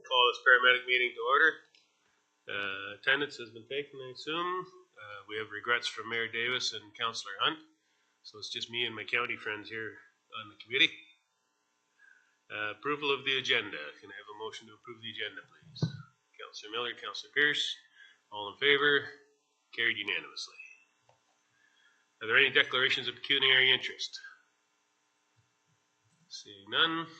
Call this paramedic meeting to order. Attendance has been taken, I assume. We have regrets from Mayor Davis and Councillor Hunt, so it's just me and my county friends here on the committee. Approval of the agenda. Can I have a motion to approve the agenda, please? Councillor Miller, Councillor Pierce, all in favor? Carried unanimously. Are there any declarations of pecuniary interest? Seeing none.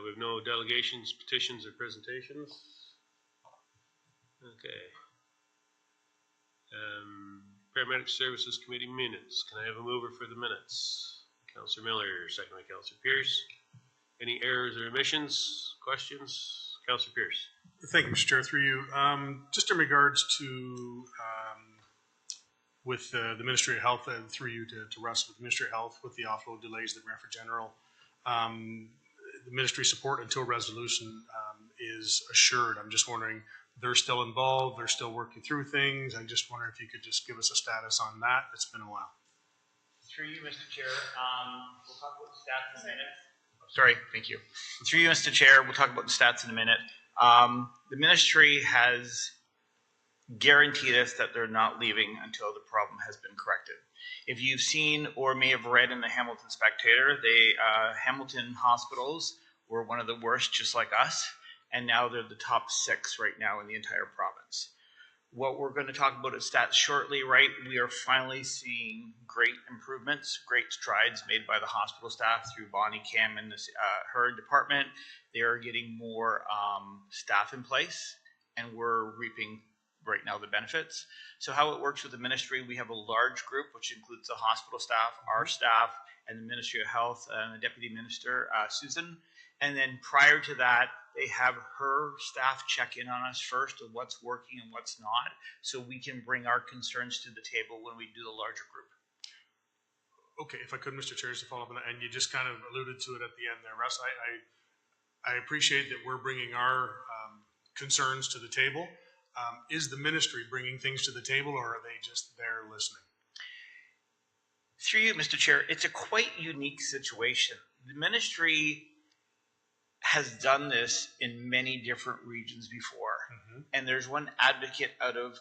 We have no delegations, petitions, or presentations. Okay. Paramedic Services Committee minutes. Can I have a mover for the minutes? Councillor Miller, second by Councillor Pierce. Any errors or omissions? Questions? Councillor Pierce. Thank you, Mr. Chair. Through you. Just in regards to with the Ministry of Health, through you to Russ, with the Ministry of Health, with the offload delays that ran for general, the ministry support until resolution is assured. I'm just wondering, they're still involved, they're still working through things. I just wonder if you could just give us a status on that. It's been a while. Through you, Mr. Chair, we'll talk about the stats in a minute. Sorry, thank you. Through you, Mr. Chair, we'll talk about the stats in a minute. The ministry has guaranteed us that they're not leaving until the problem has been corrected. If you've seen or may have read in the Hamilton Spectator, Hamilton hospitals were one of the worst, just like us, and now they're the top 6 right now in the entire province. What we're going to talk about is stats shortly, right? We are finally seeing great improvements, great strides made by the hospital staff through Bonnie, Cam, and her department. They are getting more staff in place, and we're reaping right now the benefits. So how it works with the ministry, we have a large group, which includes the hospital staff, our staff, and the Ministry of Health, and the Deputy Minister, Susan. And then prior to that, they have her staff check in on us first of what's working and what's not, so we can bring our concerns to the table when we do the larger group. Okay, if I could, Mr. Chair, just to follow up on that, and you just kind of alluded to it at the end there, Russ. I appreciate that we're bringing our concerns to the table. Is the ministry bringing things to the table, or are they just there listening? Through you, Mr. Chair, it's a quite unique situation. The ministry has done this in many different regions before. And there's one advocate out of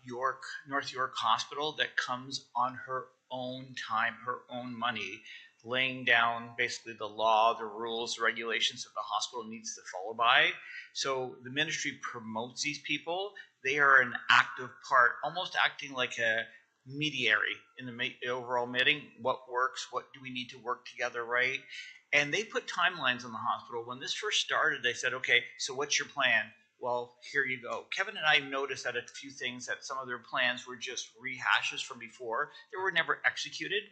North York Hospital that comes on her own time, her own money, laying down basically the law, the rules, the regulations that the hospital needs to follow by. So the ministry promotes these people. They are an active part, almost acting like a mediary in the overall meeting. What works? What do we need to work together, right? And they put timelines on the hospital. When this first started, they said, okay, so what's your plan? Well, here you go. Kevin and I noticed that a few things, that some of their plans were just rehashes from before. They were never executed.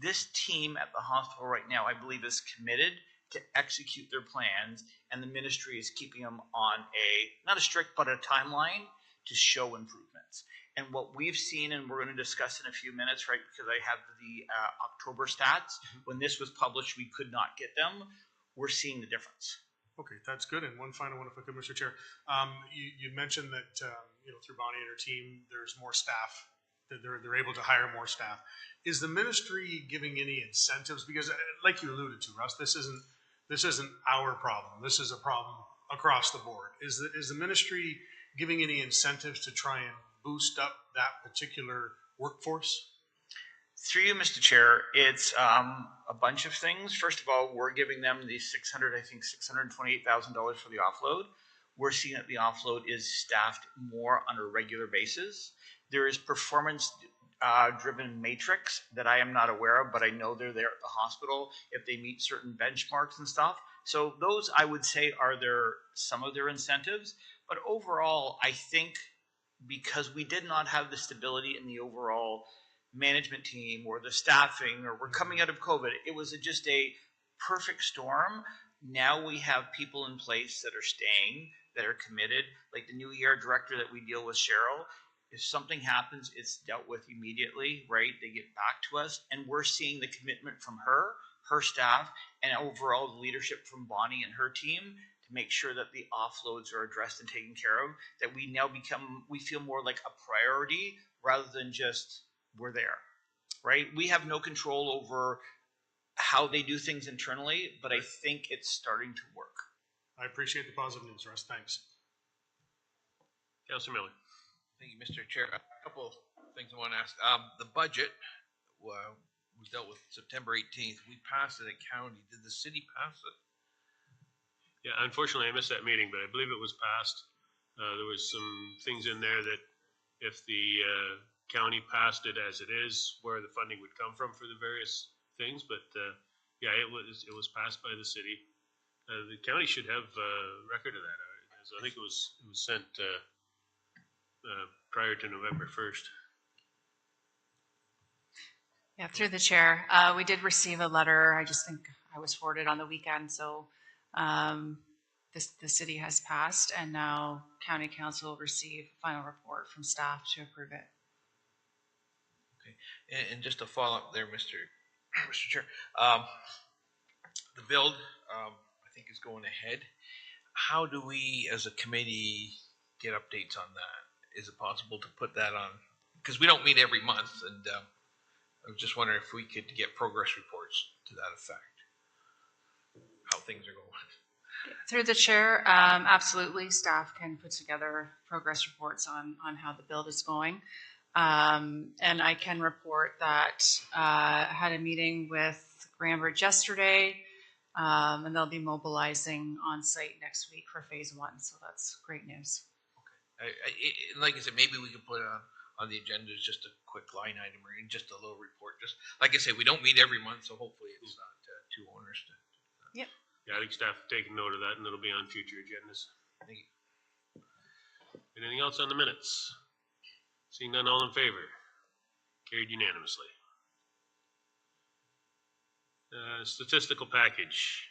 This team at the hospital right now, I believe, is committed to execute their plans, and the ministry is keeping them on not a strict, but a timeline to show improvements. And what we've seen, and we're going to discuss in a few minutes, right, because I have the October stats. When this was published, we could not get them. We're seeing the difference. Okay, that's good. And one final one, if I could, Mr. Chair. You mentioned that through Bonnie and her team, there's more staff, that they're able to hire more staff. Is the ministry giving any incentives? Because, like you alluded to, Russ, this isn't our problem. This is a problem across the board. Is the ministry giving any incentives to try and boost up that particular workforce? Through you, Mr. Chair, it's a bunch of things. First of all, we're giving them the $628,000 for the offload. We're seeing that the offload is staffed more on a regular basis. There is performance-driven matrix that I am not aware of, but I know they're there at the hospital if they meet certain benchmarks and stuff. So those, I would say, are some of their incentives. But overall, I think because we did not have the stability in the overall management team or the staffing, or we're coming out of COVID, it was just a perfect storm. Now we have people in place that are staying, that are committed, like the new ER director that we deal with, Cheryl. If something happens, it's dealt with immediately, right? They get back to us, and we're seeing the commitment from her staff, and overall the leadership from Bonnie and her team to make sure that the offloads are addressed and taken care of, that we feel more like a priority rather than just we're there, right? We have no control over how they do things internally, but I think it's starting to work. I appreciate the positive news, Russ. Thanks. Councillor Miller. Thank you, Mr. Chair. A couple things I want to ask. The budget was dealt with September 18th. We passed it at county. Did the city pass it? Yeah, unfortunately, I missed that meeting, but I believe it was passed. There was some things in there that if the county passed it as it is, where the funding would come from for the various things. But yeah, it was passed by the city. The county should have record of that. I think it was sent prior to November 1st. Yeah, through the chair, we did receive a letter. I just think I was forwarded on the weekend, so the city has passed, and now county council will receive a final report from staff to approve it. Okay, and just to follow up there, Mr. Chair, the build I think is going ahead. How do we, as a committee, get updates on that? Is it possible to put that on? Because we don't meet every month, and I was just wondering if we could get progress reports to that effect, how things are going. Through the chair, absolutely, staff can put together progress reports on how the build is going. And I can report that I had a meeting with Grambridge yesterday, and they'll be mobilizing on site next week for phase 1. So that's great news. Okay. Like I said, maybe we could put it on the agenda as just a quick line item or just a little report. Just like I say, we don't meet every month, so hopefully it's not too onerous. Yep. Yeah, I think staff have taken note of that, and it'll be on future agendas. Thank you. Anything else on the minutes? Seeing none, all in favor? Carried unanimously. Statistical package,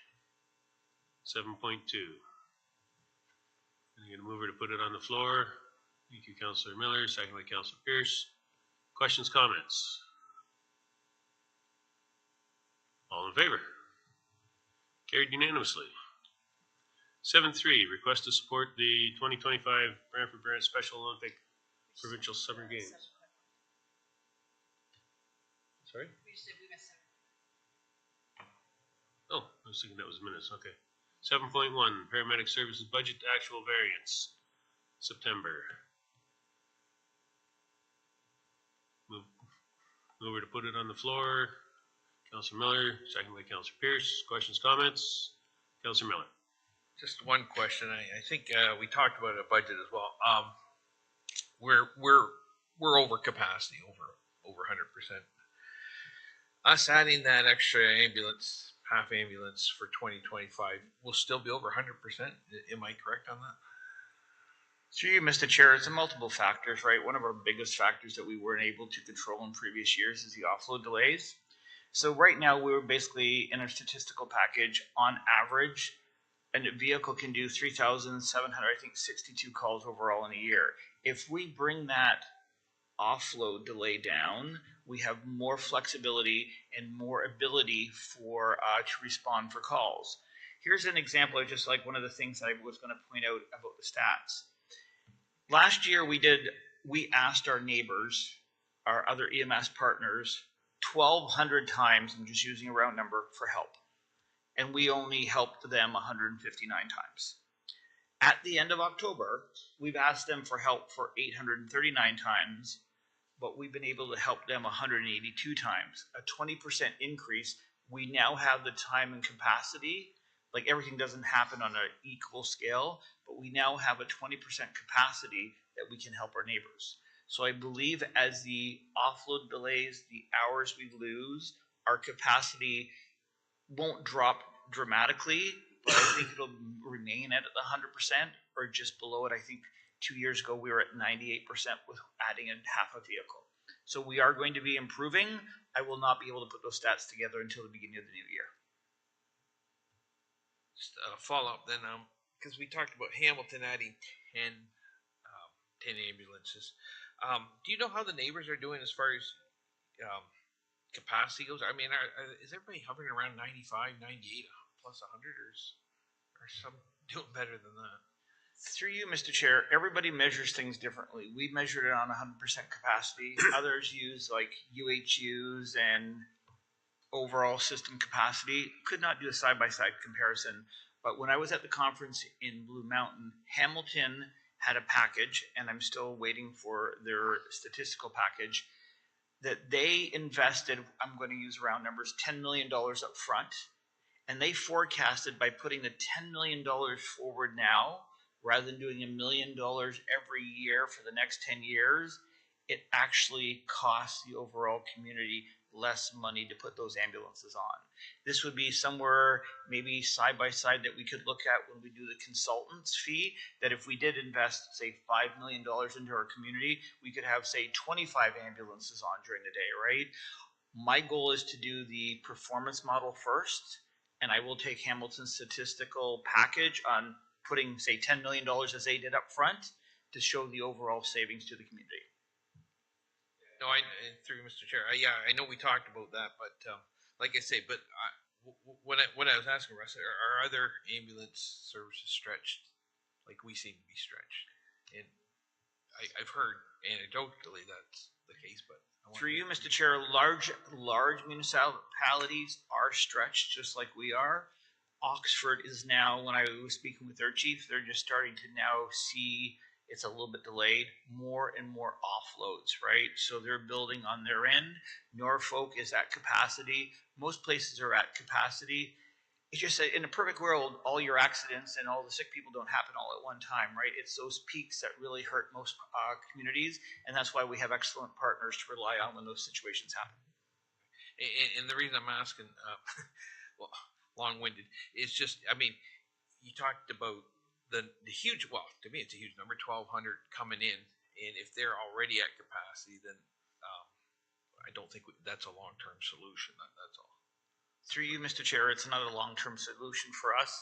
7.2. I'm going to move her to put it on the floor. Thank you, Councillor Miller. Second by Councillor Pierce. Questions, comments? All in favor? Carried unanimously. 7.3, request to support the 2025 Brantford Brant Special Olympic Provincial Summer Games. Sorry? Oh, I was thinking that was minutes. Okay. 7.1, Paramedic Services Budget to Actual Variance, September. Mover to put it on the floor. Councillor Miller, second by Councillor Pierce. Questions, comments? Councillor Miller. Just one question. I think we talked about a budget as well. We're over capacity, over 100%. Us adding that extra ambulance, half ambulance for 2025, will still be over 100%. Am I correct on that? Through you, Mr. Chair, it's a multiple factors, right? One of our biggest factors that we weren't able to control in previous years is the offload delays. So right now we're basically in our statistical package on average, and a vehicle can do 3,700, I think 62 calls overall in a year. If we bring that offload delay down, we have more flexibility and more ability for to respond for calls. Here's an example of just like one of the things I was going to point out about the stats. Last year we asked our neighbors, our other EMS partners, 1,200 times, I'm just using a round number, for help. And we only helped them 159 times. At the end of October, we've asked them for help for 839 times, but we've been able to help them 182 times, a 20% increase. We now have the time and capacity, like everything doesn't happen on an equal scale, but we now have a 20% capacity that we can help our neighbors. So I believe as the offload delays, the hours we lose, our capacity won't drop dramatically, but I think it'll remain at the 100% or just below it. I think 2 years ago we were at 98% with adding in half a vehicle. So we are going to be improving. I will not be able to put those stats together until the beginning of the new year. Just a follow up then, because we talked about Hamilton adding 10 ambulances. Do you know how the neighbors are doing as far as capacity goes? I mean, is everybody hovering around 95, 98, plus 100, or some doing better than that? Through you, Mr. Chair, everybody measures things differently. We measured it on 100% capacity. Others use like UHUs and overall system capacity. Could not do a side-by-side comparison But when I was at the conference in Blue Mountain, Hamilton had a package, and I'm still waiting for their statistical package, that they invested, I'm going to use round numbers, $10 million up front. And they forecasted by putting the $10 million forward now, rather than doing $1 million every year for the next 10 years, it actually costs the overall community less money to put those ambulances on. This would be somewhere maybe side by side that we could look at when we do the consultant's fee, that if we did invest, say, $5 million into our community, we could have, say, 25 ambulances on during the day, right? My goal is to do the performance model first, and I will take Hamilton's statistical package on putting, say, $10 million as they did up front to show the overall savings to the community. No, through Mr. Chair, I know we talked about that, but like I say, but when I was asking Russ, are other ambulance services stretched like we seem to be stretched? And I've heard anecdotally that's the case, but through you, Mr. Chair, large municipalities are stretched just like we are. Oxford is now, when I was speaking with their chief, they're just starting to now see it's a little bit delayed, more and more offloads, right? So they're building on their end. Norfolk is at capacity. Most places are at capacity. It's just that in a perfect world, all your accidents and all the sick people don't happen all at one time, right? It's those peaks that really hurt most communities, and that's why we have excellent partners to rely on when those situations happen. And the reason I'm asking, well, long-winded, is just, I mean, you talked about the huge, well, to me it's a huge number, 1,200 coming in, and if they're already at capacity, then I don't think that's a long-term solution. That's all. Through you, Mr. Chair, it's not a long-term solution for us,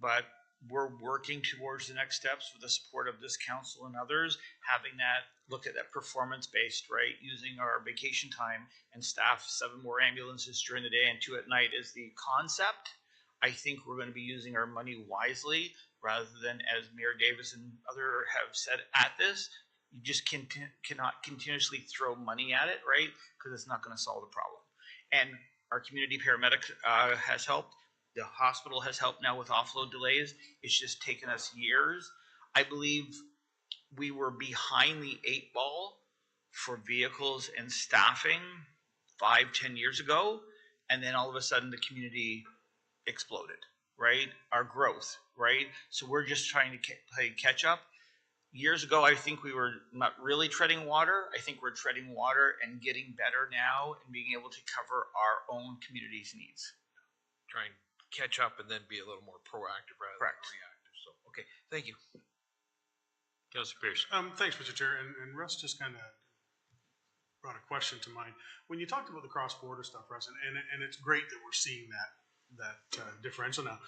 but we're working towards the next steps with the support of this council and others, having that look at that performance-based, right, using our vacation time and staff 7 more ambulances during the day and 2 at night is the concept. I think we're going to be using our money wisely rather than, as Mayor Davis and others have said at this, you just cannot continuously throw money at it, right, because it's not going to solve the problem. And our community paramedic has helped. The hospital has helped now with offload delays. It's just taken us years. I believe we were behind the 8 ball for vehicles and staffing 5-10 years ago, and then all of a sudden the community exploded, right? Our growth, right? So we're just trying to play catch up. Years ago, I think we were not really treading water. I think we're treading water and getting better now and being able to cover our own community's needs. Try and catch up and then be a little more proactive rather than reactive. So, okay, thank you. Councilor Pierce. Thanks, Mr. Chair. And Russ just kind of brought a question to mind. When you talked about the cross-border stuff, Russ, and it's great that we're seeing that differential now.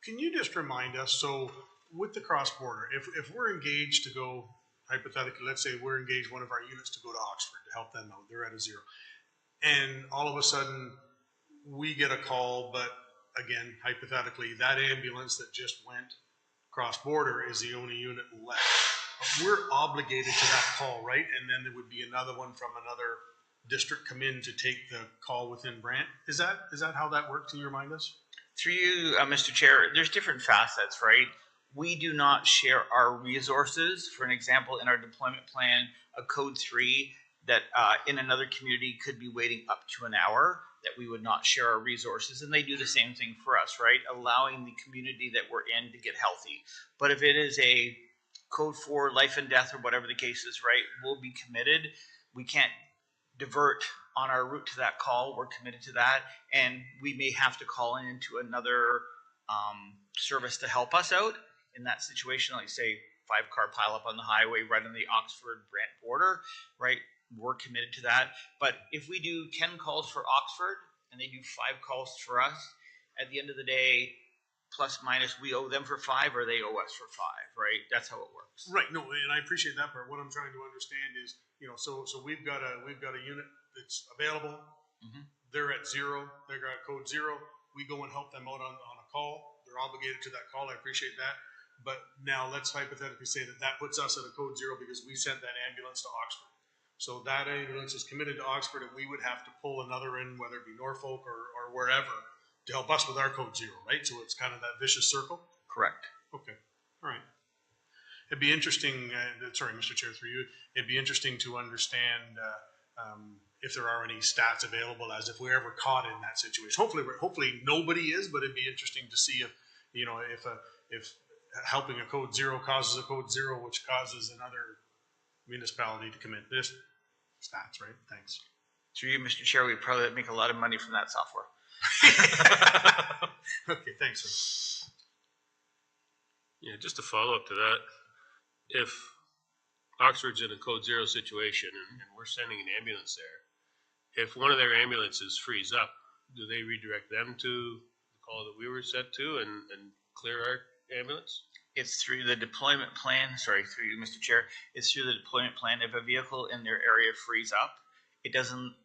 Can you just remind us, so with the cross-border, if we're engaged to go, hypothetically, let's say we're engaged one of our units to go to Oxford to help them out, they're at a 0. And all of a sudden, we get a call, but again, hypothetically, that ambulance that just went cross-border is the only unit left. We're obligated to that call, right? And then there would be another one from another district come in to take the call within Brant. Is that how that works? Can you remind us? Through you, Mr. Chair, there's different facets, right? We do not share our resources. For an example, in our deployment plan, a code 3 that in another community could be waiting up to an hour, that we would not share our resources. And they do the same thing for us, right? Allowing the community that we're in to get healthy. But if it is a code 4, life and death, or whatever the case is, right, we'll be committed. We can't divert on our route to that call. We're committed to that. And we may have to call into another service to help us out in that situation, like say 5-car pileup on the highway right on the Oxford-Brant border, right? We're committed to that. But if we do 10 calls for Oxford and they do 5 calls for us, at the end of the day, plus minus, we owe them for 5 or they owe us for 5, right? That's how it works. Right. No, and I appreciate that part. What I'm trying to understand is, so we've got a unit that's available. Mm-hmm. They're at 0. They're at code 0. We go and help them out on a call. They're obligated to that call. I appreciate that. But now let's hypothetically say that puts us at a code 0 because we sent that ambulance to Oxford. So that ambulance is committed to Oxford, and we would have to pull another in, whether it be Norfolk or wherever, to help us with our code 0, right? So it's kind of that vicious circle. Correct. Okay, all right. It'd be interesting, sorry, Mr. Chair, through you, it'd be interesting to understand if there are any stats available as if we're ever caught in that situation. Hopefully nobody is, but it'd be interesting to see if, you know, if helping a code 0 causes a code 0, which causes another municipality to commit this. Stats, right? Thanks. Through you, Mr. Chair, we probably make a lot of money from that software. Okay, thanks, sir. Yeah, just to follow up to that, if Oxford's in a code 0 situation and we're sending an ambulance there, if one of their ambulances frees up, do they redirect them to the call that we were set to and clear our ambulance? It's through the deployment plan, sorry, through you, Mr. Chair, it's through the deployment plan. If a vehicle in their area frees up, it doesn't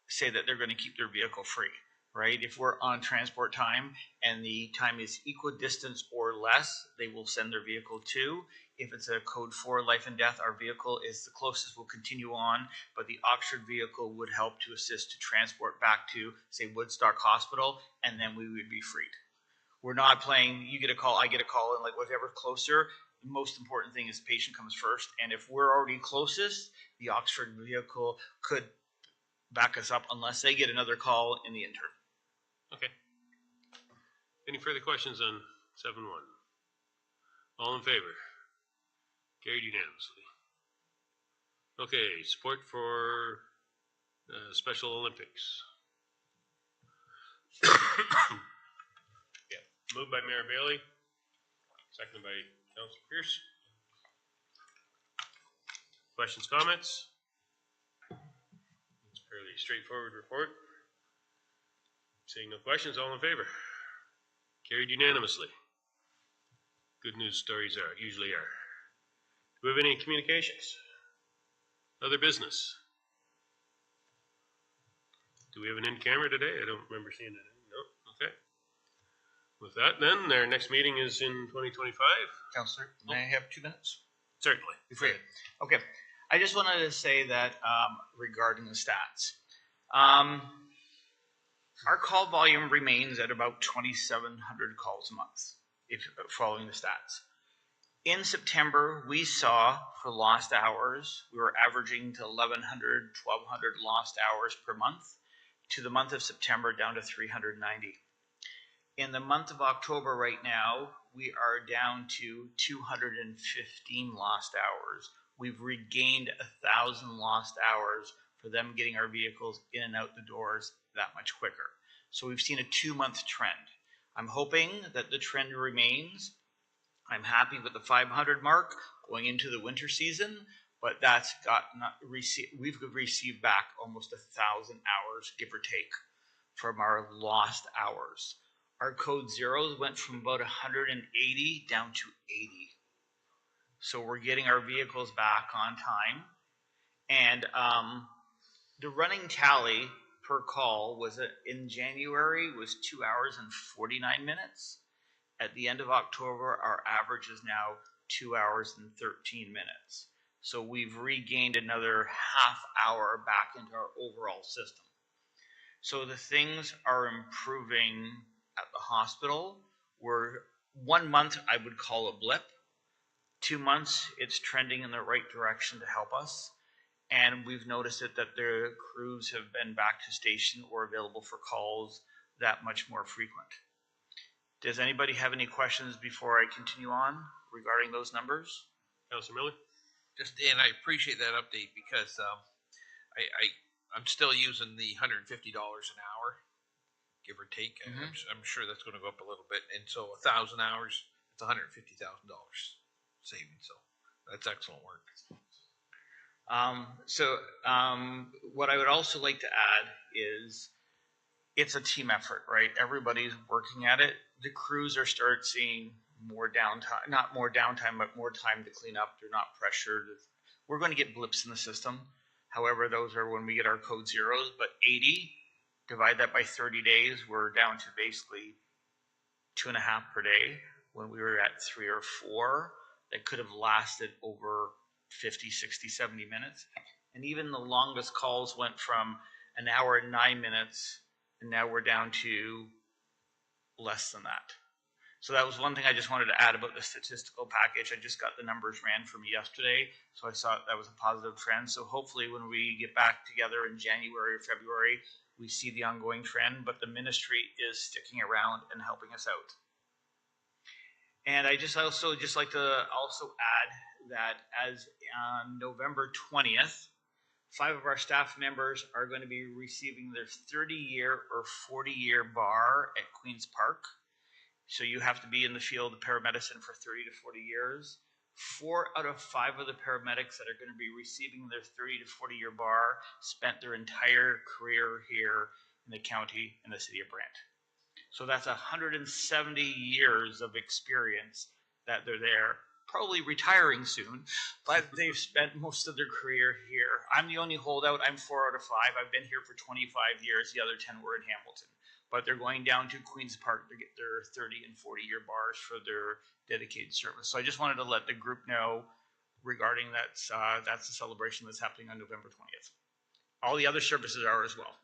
say that they're going to keep their vehicle free, right? If we're on transport time and the time is equidistant or less, they will send their vehicle to. If it's a code 4 life and death, our vehicle is the closest, will continue on, but the Oxford vehicle would help to assist to transport back to, say, Woodstock Hospital, and then we would be freed. We're not playing, you get a call, I get a call, and like whatever closer. The most important thing is the patient comes first. And if we're already closest, the Oxford vehicle could back us up unless they get another call in the interim. Okay. Any further questions on 7.1? All in favor? Carried unanimously. Okay, support for Special Olympics. Moved by Mayor Bailey, seconded by Councilor Pierce. Questions, comments? It's a fairly straightforward report. Seeing no questions, all in favor? Carried unanimously. Good news stories usually are. Do we have any communications? Other business? Do we have an in-camera today? I don't remember seeing it. No? Okay. With that, then, our next meeting is in 2025. Counselor, may I have 2 minutes? Certainly. Okay. I just wanted to say that regarding the stats, our call volume remains at about 2,700 calls a month, if following the stats. In September, we saw for lost hours, we were averaging to 1,100, 1,200 lost hours per month. To the month of September, down to 390. In the month of October right now, we are down to 215 lost hours. We've regained 1,000 lost hours for them getting our vehicles in and out the doors that much quicker. So we've seen a 2-month trend. I'm hoping that the trend remains. I'm happy with the 500 mark going into the winter season, but that's we've received back almost 1,000 hours, give or take, from our lost hours. Our code 0s went from about 180 down to 80. So we're getting our vehicles back on time. And the running tally per call was in January was 2 hours and 49 minutes. At the end of October, our average is now 2 hours and 13 minutes. So we've regained another half hour back into our overall system. So the things are improving at the hospital. We're 1 month, I would call a blip. 2 months, it's trending in the right direction to help us. And we've noticed that the crews have been back to station or available for calls that much more frequent. Does anybody have any questions before I continue on regarding those numbers? Councilor Miller? And I appreciate that update because I'm still using the $150 an hour, give or take. Mm-hmm. I'm sure that's going to go up a little bit. And so 1,000 hours, it's $150,000 savings. So that's excellent work. What I would also like to add is it's a team effort, right? Everybody's working at it. The crews are start seeing more downtime, not more downtime, but more time to clean up. They're not pressured. We're going to get blips in the system. However, those are when we get our code 0s, but 80, divide that by 30 days, we're down to basically 2.5 per day. When we were at 3 or 4, that could have lasted over 50, 60, 70 minutes. And even the longest calls went from 1 hour and 9 minutes, and now we're down to less than that. So that was one thing I just wanted to add about the statistical package. I just got the numbers ran for me yesterday, so I saw that was a positive trend. So hopefully when we get back together in January or February, we see the ongoing trend, but the ministry is sticking around and helping us out. And I just also like to add that as on November 20th, 5 of our staff members are going to be receiving their 30-year or 40-year bar at Queen's Park. So you have to be in the field of paramedicine for 30 to 40 years. 4 out of 5 of the paramedics that are going to be receiving their 30 to 40-year bar spent their entire career here in the county and the city of Brant. So that's 170 years of experience that they're there, probably retiring soon, but they've spent most of their career here. I'm the only holdout. I'm 4 out of 5. I've been here for 25 years. The other 10 were in Hamilton. But they're going down to Queen's Park to get their 30 and 40-year bars for their dedicated service. So I just wanted to let the group know regarding that's the celebration that's happening on November 20th. All the other services are as well.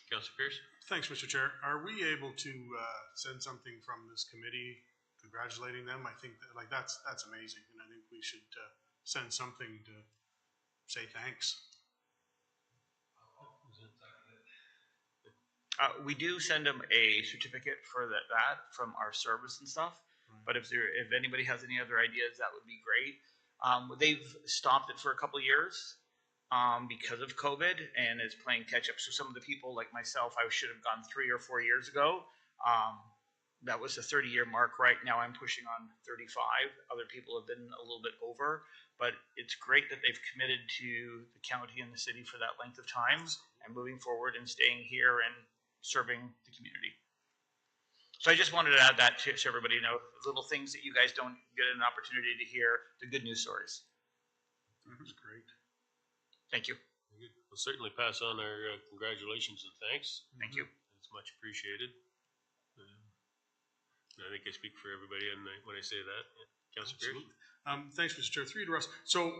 Councillor Pierce? Thanks, Mr. Chair. Are we able to send something from this committee congratulating them? I think that, like, that's amazing, and I think we should send something to say thanks. We do send them a certificate for that from our service and stuff. But if anybody has any other ideas, that would be great. They've stopped it for a couple of years because of COVID, and it's playing catch up. So some of the people like myself, I should have gone 3 or 4 years ago. That was the 30-year mark. Right now I'm pushing on 35. Other people have been a little bit over, but it's great that they've committed to the county and the city for that length of time and moving forward and staying here and serving the community. So I just wanted to add that to everybody know, little things that you guys don't get an opportunity to hear, the good news stories. That was great. Thank you. We'll certainly pass on our congratulations and thanks. Thank you. It's much appreciated. I think I speak for everybody when I say that. Councillor Pierce? Thanks, Mr. Chair. Through you to Russ. So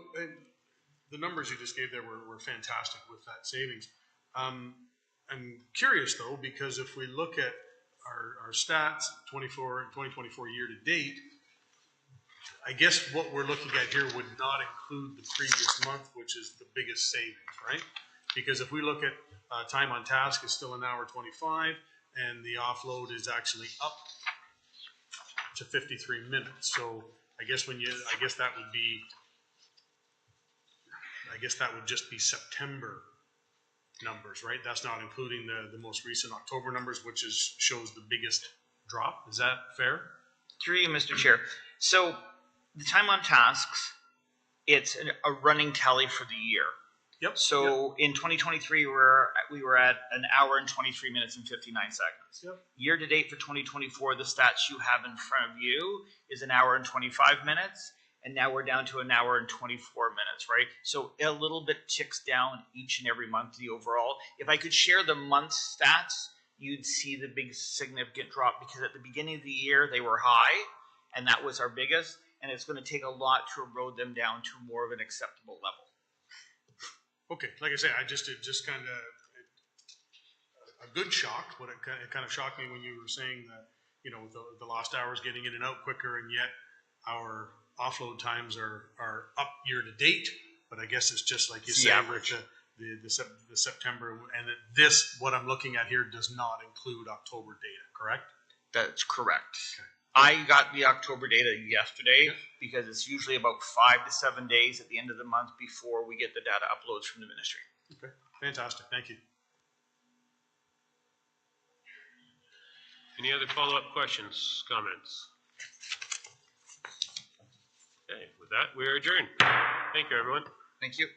the numbers you just gave there were fantastic with that savings. I'm curious though, because if we look at our stats, 2024 year to date, I guess what we're looking at here would not include the previous month, which is the biggest savings, right? Because if we look at time on task is still 1 hour 25, and the offload is actually up to 53 minutes. So I guess that would just be September numbers, right? That's not including the most recent October numbers, which shows the biggest drop. Is that fair? Through you, Mr. Chair. So the time on tasks, it's a running tally for the year. Yep. So in 2023, we were at 1 hour and 23 minutes and 59 seconds. Yep. Year to date for 2024, the stats you have in front of you is 1 hour and 25 minutes. And now we're down to 1 hour and 24 minutes, right? So a little bit ticks down each and every month, the overall. If I could share the month stats, you'd see the big significant drop, because at the beginning of the year, they were high, and that was our biggest, and it's going to take a lot to erode them down to more of an acceptable level. Okay, like I say, it just kind of a good shock. What it kind of shocked me when you were saying that, you know, the lost hours getting in and out quicker, and yet our offload times are up year to date, but I guess it's just like you say, with the September, and what I'm looking at here does not include October data, correct? That's correct. Okay. I got the October data yesterday because it's usually about 5 to 7 days at the end of the month before we get the data uploads from the ministry. Okay, fantastic. Thank you. Any other follow-up questions, comments? Okay, with that, we are adjourned. Thank you, everyone. Thank you.